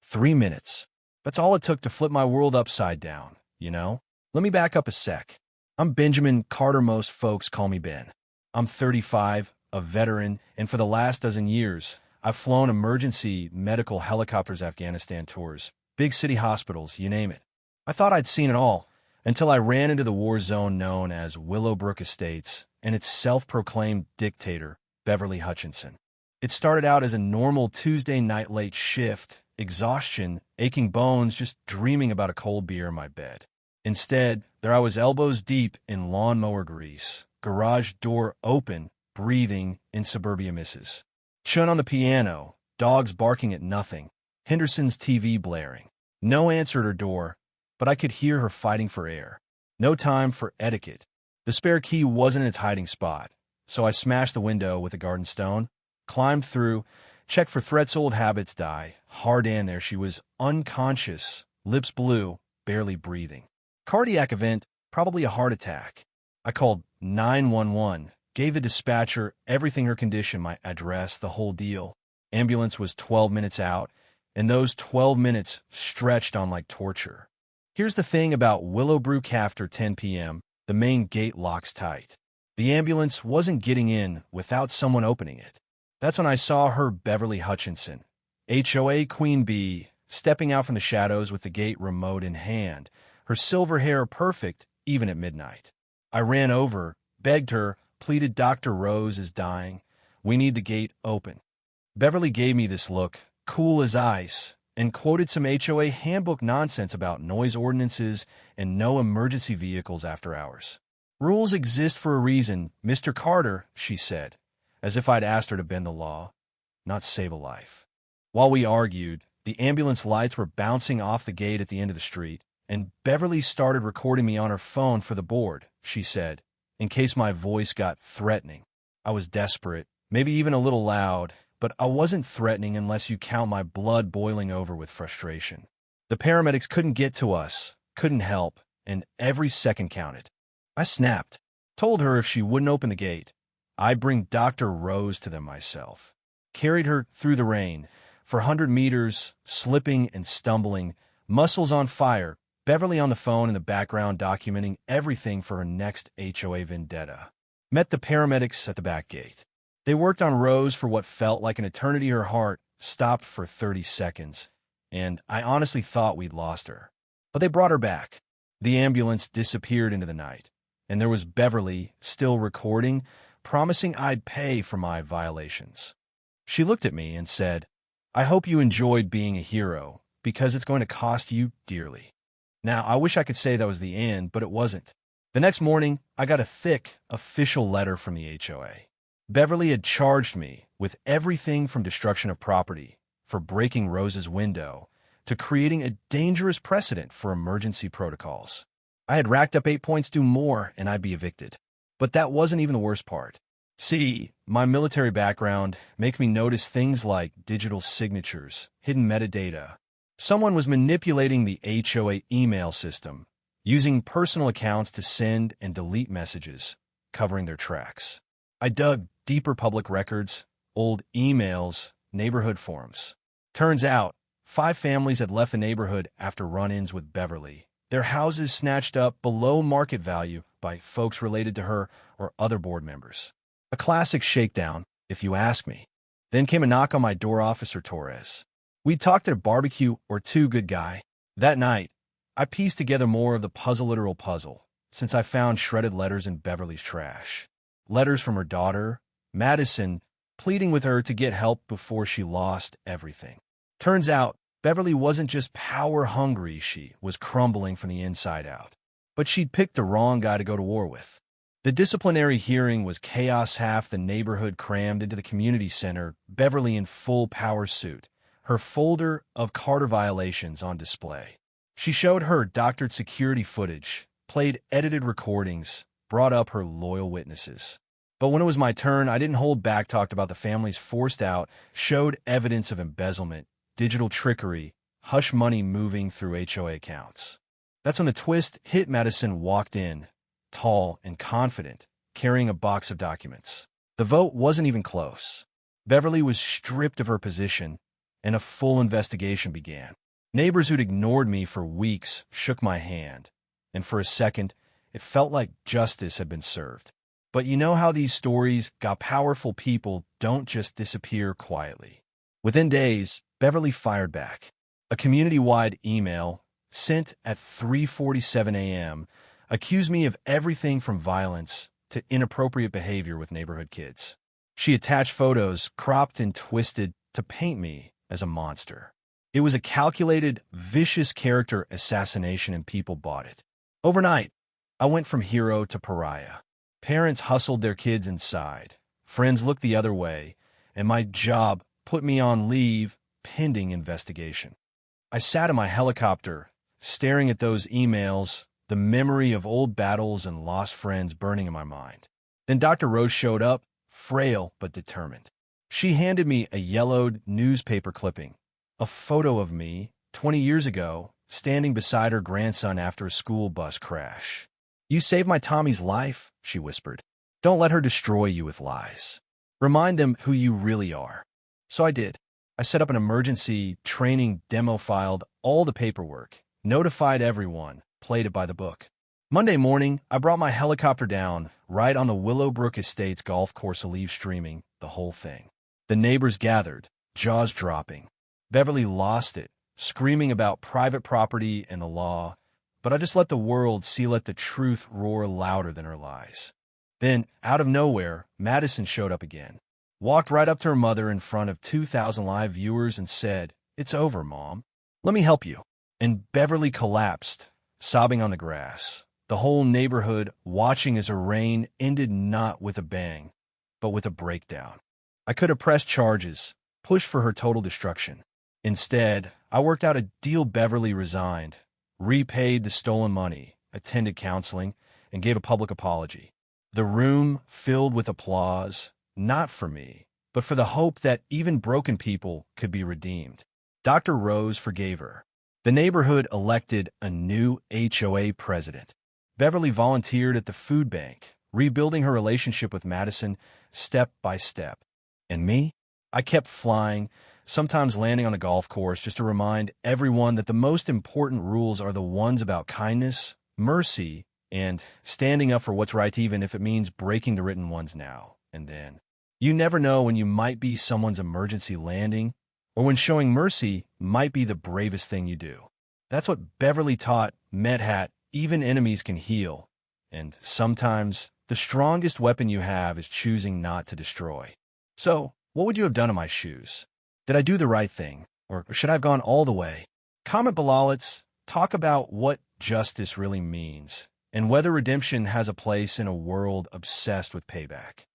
3 minutes. That's all it took to flip my world upside down, you know? Let me back up a sec. I'm Benjamin Carter. Most folks call me Ben. I'm 35, a veteran, and for the last dozen years, I've flown emergency medical helicopters, Afghanistan tours, big city hospitals, you name it. I thought I'd seen it all, until I ran into the war zone known as Willowbrook Estates and its self-proclaimed dictator, Beverly Hutchinson. It started out as a normal Tuesday night late shift, exhaustion, aching bones, just dreaming about a cold beer in my bed. Instead, there I was elbows deep in lawnmower grease, garage door open, breathing in suburbia misses. Chun on the piano, dogs barking at nothing, Henderson's TV blaring. No answer at her door, but I could hear her fighting for air. No time for etiquette. The spare key wasn't in its hiding spot, so I smashed the window with a garden stone, climbed through, checked for threats. Old habits die. Hard in there, she was unconscious, lips blue, barely breathing. Cardiac event, probably a heart attack. I called 911, gave the dispatcher everything, her condition, my address, the whole deal. Ambulance was 12 minutes out, and those 12 minutes stretched on like torture. Here's the thing about Willowbrook: after 10 p.m., the main gate locks tight. The ambulance wasn't getting in without someone opening it. That's when I saw her, Beverly Hutchinson, HOA Queen Bee, stepping out from the shadows with the gate remote in hand, her silver hair perfect even at midnight. I ran over, begged her, pleaded, "Dr. Rose is dying. We need the gate open." Beverly gave me this look, cool as ice, and quoted some HOA handbook nonsense about noise ordinances and no emergency vehicles after hours. "Rules exist for a reason, Mr. Carter," she said, as if I'd asked her to bend the law, not save a life. While we argued, the ambulance lights were bouncing off the gate at the end of the street, and Beverly started recording me on her phone for the board, she said, in case my voice got threatening. I was desperate, maybe even a little loud, but I wasn't threatening unless you count my blood boiling over with frustration. The paramedics couldn't get to us, couldn't help, and every second counted. I snapped, told her if she wouldn't open the gate, I'd bring Dr. Rose to them myself. Carried her through the rain, for 100 meters, slipping and stumbling, muscles on fire, Beverly on the phone in the background documenting everything for her next HOA vendetta. Met the paramedics at the back gate. They worked on Rose for what felt like an eternity. Her heart stopped for 30 seconds, and I honestly thought we'd lost her. But they brought her back. The ambulance disappeared into the night, and there was Beverly, still recording, promising I'd pay for my violations. She looked at me and said, "I hope you enjoyed being a hero, because it's going to cost you dearly." Now, I wish I could say that was the end, but it wasn't. The next morning, I got a thick, official letter from the HOA. Beverly had charged me with everything from destruction of property, for breaking Rose's window, to creating a dangerous precedent for emergency protocols. I had racked up 8 points, do more, and I'd be evicted. But that wasn't even the worst part. See, my military background makes me notice things like digital signatures, hidden metadata. Someone was manipulating the HOA email system, using personal accounts to send and delete messages, covering their tracks. I dug deeper: public records, old emails, neighborhood forums. Turns out, 5 families had left the neighborhood after run-ins with Beverly, their houses snatched up below market value by folks related to her or other board members. A classic shakedown, if you ask me. Then came a knock on my door. Officer Torres. We'd talked at a barbecue or two, good guy. That night, I pieced together more of the puzzle, literal puzzle, since I found shredded letters in Beverly's trash. Letters from her daughter, Madison, pleading with her to get help before she lost everything. Turns out, Beverly wasn't just power-hungry, she was crumbling from the inside out. But she'd picked the wrong guy to go to war with. The disciplinary hearing was chaos, half the neighborhood crammed into the community center, Beverly in full power suit, her folder of Carter violations on display. She showed her doctored security footage, played edited recordings, brought up her loyal witnesses. But when it was my turn, I didn't hold back, talked about the families forced out, showed evidence of embezzlement, digital trickery, hush money moving through HOA accounts. That's when the twist hit. Madison walked in, tall and confident, carrying a box of documents. The vote wasn't even close. Beverly was stripped of her position, and a full investigation began. Neighbors who'd ignored me for weeks shook my hand, and for a second, it felt like justice had been served. But you know how these stories got powerful people don't just disappear quietly. Within days, Beverly fired back. A community-wide email, sent at 3:47 a.m., accused me of everything from violence to inappropriate behavior with neighborhood kids. She attached photos cropped and twisted to paint me as a monster. It was a calculated, vicious character assassination, and people bought it. Overnight, I went from hero to pariah. Parents hustled their kids inside, friends looked the other way, and my job put me on leave pending investigation. I sat in my helicopter, staring at those emails, the memory of old battles and lost friends burning in my mind. Then Dr. Rose showed up, frail but determined. She handed me a yellowed newspaper clipping, a photo of me 20 years ago, standing beside her grandson after a school bus crash. "You saved my Tommy's life," she whispered. "Don't let her destroy you with lies. Remind them who you really are." So I did. I set up an emergency training demo, filed all the paperwork, notified everyone, played it by the book. Monday morning, I brought my helicopter down right on the Willowbrook Estates golf course, live streaming the whole thing. The neighbors gathered, jaws dropping. Beverly lost it, screaming about private property and the law, but I just let the world see, let the truth roar louder than her lies. Then, out of nowhere, Madison showed up again, walked right up to her mother in front of 2,000 live viewers and said, "It's over, Mom. Let me help you." And Beverly collapsed, sobbing on the grass. The whole neighborhood watching as her reign ended not with a bang, but with a breakdown. I could have pressed charges, pushed for her total destruction. Instead, I worked out a deal. Beverly resigned, repaid the stolen money, attended counseling, and gave a public apology. The room filled with applause, not for me, but for the hope that even broken people could be redeemed. Dr. Rose forgave her. The neighborhood elected a new HOA president. Beverly volunteered at the food bank, rebuilding her relationship with Madison step by step. And me? I kept flying, sometimes landing on a golf course just to remind everyone that the most important rules are the ones about kindness, mercy, and standing up for what's right, even if it means breaking the written ones now and then. You never know when you might be someone's emergency landing, or when showing mercy might be the bravest thing you do. That's what Beverly taught Medhat. Even enemies can heal, and sometimes the strongest weapon you have is choosing not to destroy. So, what would you have done in my shoes? Did I do the right thing, or should I have gone all the way? Comment below. Let's talk about what justice really means, and whether redemption has a place in a world obsessed with payback.